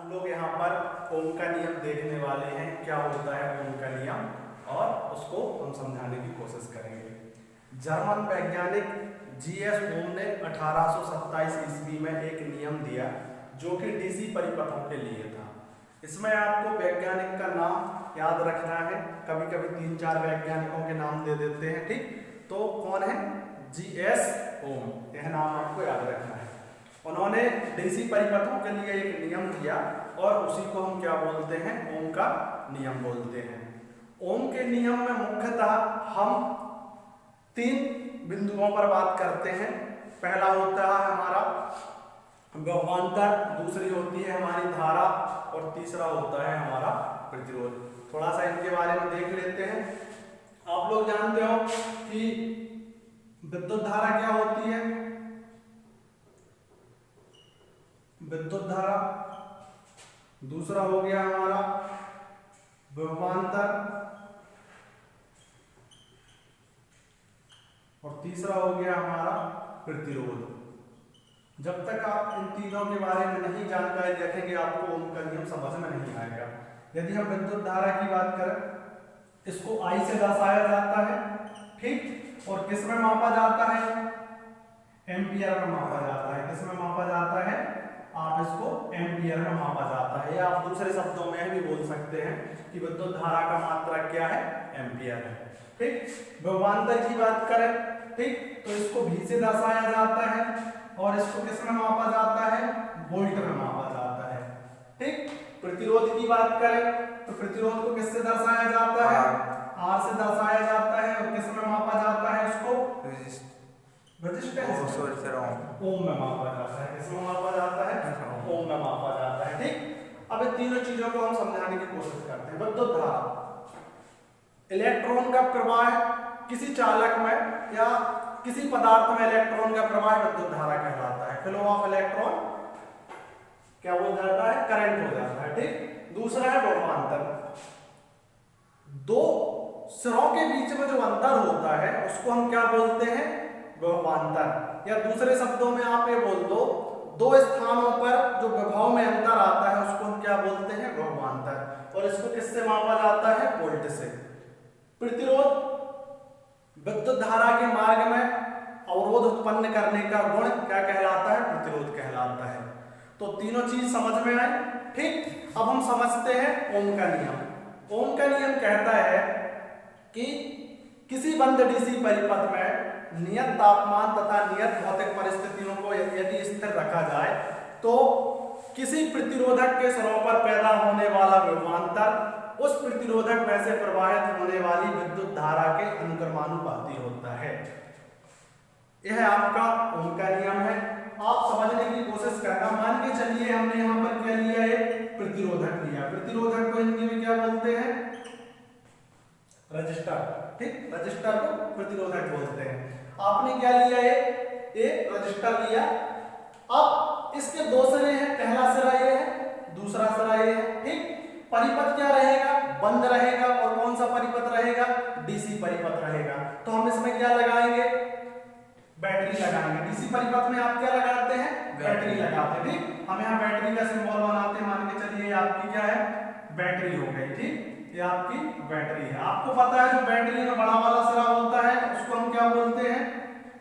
हम लोग यहाँ पर ओम का नियम देखने वाले हैं, क्या होता है ओम का नियम, और उसको हम समझाने की कोशिश करेंगे। जर्मन वैज्ञानिक जीएस ओम ने 1827 ईस्वी में एक नियम दिया जो कि डीसी परिपथों के लिए था। इसमें आपको वैज्ञानिक का नाम याद रखना है, कभी कभी 3-4 वैज्ञानिकों के नाम दे देते हैं, ठीक। तो कौन है? जीएस ओम, यह नाम आपको याद रखना है। उन्होंने डीसी परिपथों के लिए एक नियम दिया और उसी को हम क्या बोलते हैं? ओम का नियम बोलते हैं। ओम के नियम में मुख्यतः हम 3 बिंदुओं पर बात करते हैं। पहला होता है हमारा विभवांतर, दूसरी होती है हमारी धारा और तीसरा होता है हमारा प्रतिरोध। थोड़ा सा इनके बारे में देख लेते हैं। आप लोग जानते हो कि विद्युत धारा क्या होती है? विद्युत धारा, दूसरा हो गया हमारा विभवांतर और तीसरा हो गया हमारा प्रतिरोध। जब तक आप इन तीनों के बारे में नहीं जानकारी रखेंगे आपको ओम का नियम समझ में नहीं आएगा। यदि हम विद्युत धारा की बात करें, इसको आई से दर्शाया जाता है, ठीक। और किस में मापा जाता है? एम्पियर में मापा जाता है। किस में मापा जाता है? आप इसको एम्पियर में मापा जाता है, या आप दूसरे शब्दों में भी बोल सकते हैं कि विद्युत धारा का मात्रा क्या है? एम्पियर है, ठीक। विभवांतर की बात करें, ठीक, तो इसको भी से दर्शाया जाता है और इसको किस में मापा जाता है? वोल्ट में मापा जाता है, ठीक। प्रतिरोध की बात करें तो प्रतिरोध को किससे दर्शाया जाता है? आर से दर्शाया जाता है और किस में मापा जाता है? इसको रेजिस्टेंस ओम में मापा जाता है। किस में मापा जाता है? ओम में मापा जाता है, ठीक। अब इन तीनों चीजों को हम समझाने की कोशिश करते हैं। विद्युत धारा, इलेक्ट्रॉन का प्रवाह किसी चालक में या किसी पदार्थ में इलेक्ट्रॉन का प्रवाह विद्युत धारा कहलाता है। फ्लो ऑफ इलेक्ट्रॉन क्या हो जाता है? करंट हो जाता है, ठीक। दूसरा है विभवांतर। दो सिरों के बीच में जो अंतर होता है उसको हम क्या बोलते हैं? विभवांतर। या दूसरे शब्दों में आप ये बोल दो, दो स्थानों पर जो विभव में अंतर आता है उसको हम क्या बोलते हैं? विभवांतर। और इसको किससे मापा जाता है? वोल्ट से। प्रतिरोध, विद्युत धारा के मार्ग में अवरोध उत्पन्न करने का गुण क्या कहलाता है? प्रतिरोध कहलाता है। तो तीनों चीज समझ में आए, ठीक। अब हम समझते हैं ओम का नियम। ओम का नियम कहता है कि किसी बंद डीसी परिपथ में नियत तापमान तथा नियत भौतिक परिस्थितियों को यदि स्थिर रखा जाए तो किसी प्रतिरोधक के सिरों पर पैदा होने वाला विभवांतर उस प्रतिरोधक में से प्रवाहित होने वाली विद्युत धारा के अनुक्रमानुपाती होता है। यह आपका ओम का नियम है। आप समझने की कोशिश करना। मान के चलिए हमने यहाँ पर क्या लिया? एक प्रतिरोधक लिया। प्रतिरोधक को हिंदी में क्या बोलते हैं? रजिस्टर, ठीक। रजिस्टर को प्रतिरोधक बोलते हैं। आपने क्या लिया? एक रजिस्टर लिया। अब इसके दो सिरे हैं, पहला सिरा ये है, दूसरा सिरा ये है, ठीक। परिपथ क्या रहेगा? बंद रहेगा। और कौन सा परिपथ रहेगा? डीसी परिपथ रहेगा। तो हम इसमें क्या लगाएंगे? बैटरी लगाएंगे। डीसी परिपथ में आप क्या लगाते हैं? बैटरी लगाते हैं, ठीक। हम यहाँ बैटरी का सिंबल बनाते हैं। मान के चलिए आपकी क्या है? बैटरी हो गई, ठीक। ये आपकी बैटरी है। आपको पता है जो बैटरी में बड़ा वाला सिरा होता है उसको हम क्या बोलते हैं?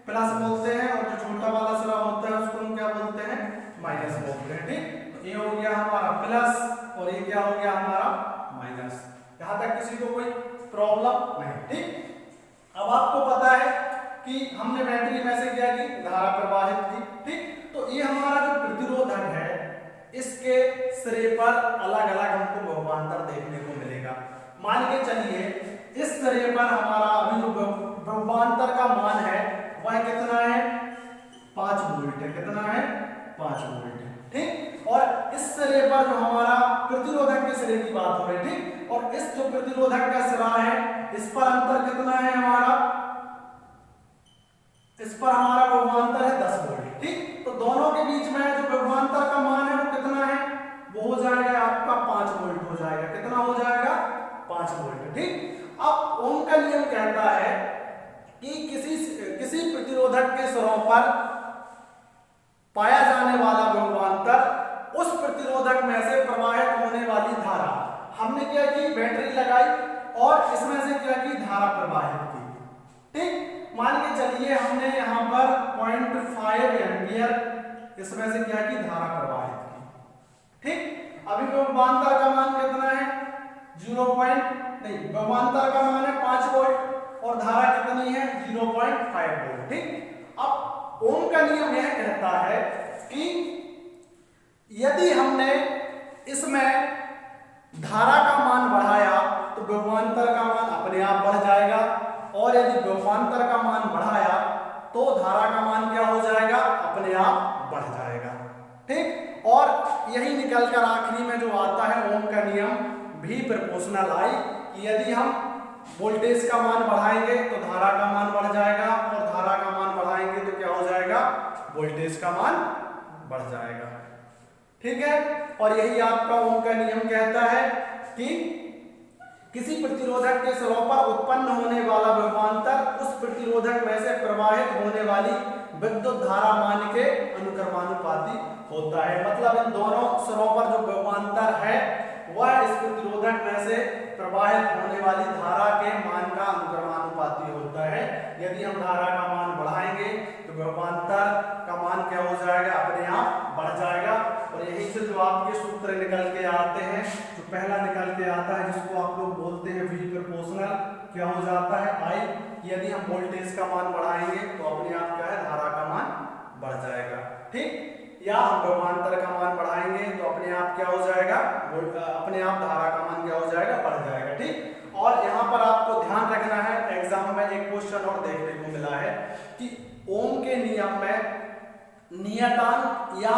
प्लस बोलते हैं। और जो छोटा वाला सिरा होता है उसको हम क्या बोलते हैं? माइनस बोलते हैं, ठीक। तो ये हो गया हमारा प्लस और ये क्या हो गया हमारा? माइनस। यहाँ तक किसी को कोई प्रॉब्लम नहीं, ठीक। अब आपको पता है कि हमने बैटरी में से क्या की? धारा प्रवाहित की, ठीक। तो ये हमारा जो प्रतिरोधक है इसके सिरे पर अलग अलग हमको विभवांतर देखने को मिलेगा। मान के चलिए इस सिरे पर हमारा अभी जो विभवांतर का मान है वह कितना है? 5 वोल्ट है। कितना है? 5 वोल्ट है, ठीक। और इस सिरे पर जो हमारा प्रतिरोधक के सिरे की बात हो रही है, ठीक। और इस जो प्रतिरोधक का सिरा है इस पर अंतर कितना है हमारा? इस पर हमारा विभवांतर है 10 वोल्ट, ठीक। तो दोनों के बीच में जो विभवांतर का मान है वो कितना है? वो हो जाएगा आपका 5 वोल्ट हो जाएगा। कितना हो जाएगा? 5 वोल्ट, ठीक। अब ओम का नियम कहता है कि किसी प्रतिरोधक के सिरों पर पाया जाने वाला विभवांतर उस उस प्रतिरोधक में से प्रवाहित होने वाली धारा। हमने क्या की, बैटरी लगाई और इसमें से क्या की, धारा प्रवाहित की। ठीक, मान के चलिए हमने यहाँ पर 0.5 एम्पियर इसमें से क्या की, धारा प्रवाहित की। ठीक, अभी विभवांतर का मान कितना है, विभवांतर का मान है 5 वोल्ट और धारा कितनी है, 0.5 वोल्ट। ठीक, अब ओम का नियम यह कहता है कि यदि हमने इसमें धारा का मान बढ़ाया तो विभवांतर का मान अपने आप बढ़ जाएगा, और यदि विभवांतर का मान बढ़ाया तो धारा का मान क्या हो जाएगा, अपने आप बढ़ जाएगा। ठीक, और यही निकलकर आखिरी में जो आता है ओम का नियम भी प्रोपोर्शनल आई, कि यदि हम वोल्टेज का मान बढ़ाएंगे तो धारा का मान बढ़ जाएगा, और धारा का मान बढ़ाएंगे तो क्या हो जाएगा, वोल्टेज का मान बढ़ जाएगा। ठीक है, और यही आपका ओम का नियम कहता है कि किसी प्रतिरोधक के स्लोप पर उत्पन्न होने वाला विभवांतर उस प्रतिरोधक में से प्रवाहित होने वाली विद्युत धारा मान के अनुक्रमानुपाती होता है। मतलब इन दोनों सिरों पर जो विभवांतर है वह इस प्रतिरोधक में से प्रवाहित होने वाली धारा के मान का अनुक्रमानुपाती होता है। यदि हम धारा का मान बढ़ाएंगे तो विभवांतर का मान क्या हो जाएगा, अपने आप बढ़ जाएगा। और यही से जो आपके सूत्र निकल के आते हैं, जो पहला निकल के आता है जिसको आप लोग बोलते हैं V प्रोपोर्शनल, क्या हो जाता है I, यदि हम वोल्टेज का मान बढ़ाएंगे तो अपने आप क्या है, धारा का मान बढ़ जाएगा। ठीक, या हम विभवांतर का मान बढ़ाएंगे तो अपने आप क्या हो जाएगा, अपने आप धारा का मान क्या हो जाएगा, बढ़ जाएगा। ठीक, और यहाँ पर आपको ध्यान रखना है, एग्जाम में एक क्वेश्चन और देखने को मिला है कि ओम के नियम में नियतांक या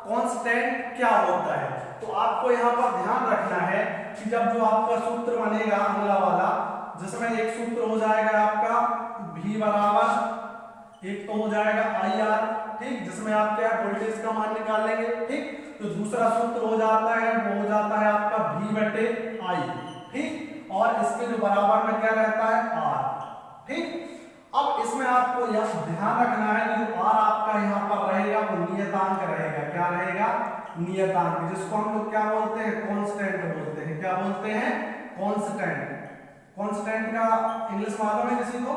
कांस्टेंट क्या होता है। तो आपको यहाँ पर ध्यान रखना है कि जब जो आपका सूत्र बनेगा अगला वाला, जिसमें एक सूत्र हो जाएगा आपका V बराबर, एक तो हो जाएगा IR, ठीक, जिसमें आप क्या वोल्टेज का मान निकाल लेंगे। ठीक, तो दूसरा सूत्र हो जाता है, वो हो जाता है आपका V/I। ठीक, और इसके जो बराबर में क्या रहता है, R। ठीक, अब इसमें आपको यह ध्यान रखना है कि जो R आपका यहाँ पर रहेगा वो नियतांक रहेगा। क्या रहेगा, नियतांक, जिसको हम लोग क्या बोलते हैं, कांस्टेंट बोलते हैं। क्या बोलते हैं, कांस्टेंट। कांस्टेंट का इंग्लिश मालूम है किसी को?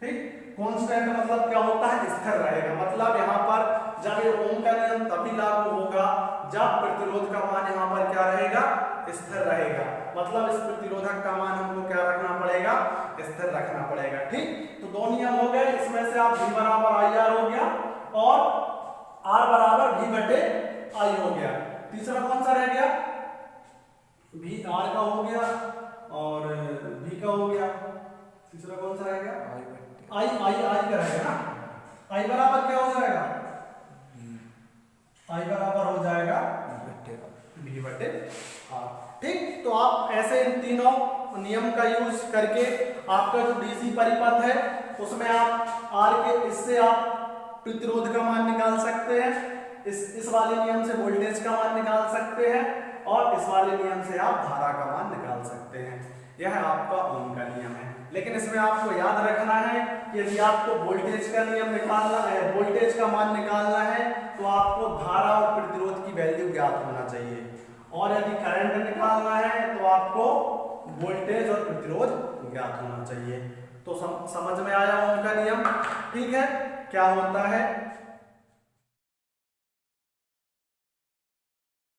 ठीक, कांस्टेंट मतलब क्या होता है, स्थिर रहेगा। मतलब यहाँ पर जब ये ओम का नियम तभी लागू होगा जब प्रतिरोध का मान यहाँ पर क्या रहेगा, स्थिर रहेगा। मतलब इस प्रतिरोधक का मान हमको क्या रखना पड़ेगा, स्थिर रखना पड़ेगा। ठीक, तो दो नियम हो गए, इसमें से आप V बराबर IR हो गया और R बराबर V/I हो गया। तीसरा कौन सा रह गया, V R का हो गया और V का हो गया। तीसरा कौन सा रह गया, I का रहेगा ना। I बराबर क्या हो जाएगा, I बराबर हो जाएगा V/R। ठीक, तो आप ऐसे इन तीनों नियम का यूज करके आपका जो डीसी परिपथ है उसमें आप R के, इससे आप प्रतिरोध का मान निकाल सकते हैं, इस वाले नियम से वोल्टेज का मान निकाल सकते हैं, और इस वाले नियम से आप धारा का मान निकाल सकते हैं। यह आपका ओम का नियम है। लेकिन इसमें आपको याद रखना है कि यदि आपको वोल्टेज का नियम निकालना है, वोल्टेज का मान निकालना है, तो आपको धारा और प्रतिरोध की वैल्यू ज्ञात होना चाहिए, और यदि करंट निकालना है तो आपको वोल्टेज और प्रतिरोध ज्ञात होना चाहिए। तो समझ में आया ओम का नियम। ठीक है, क्या होता है,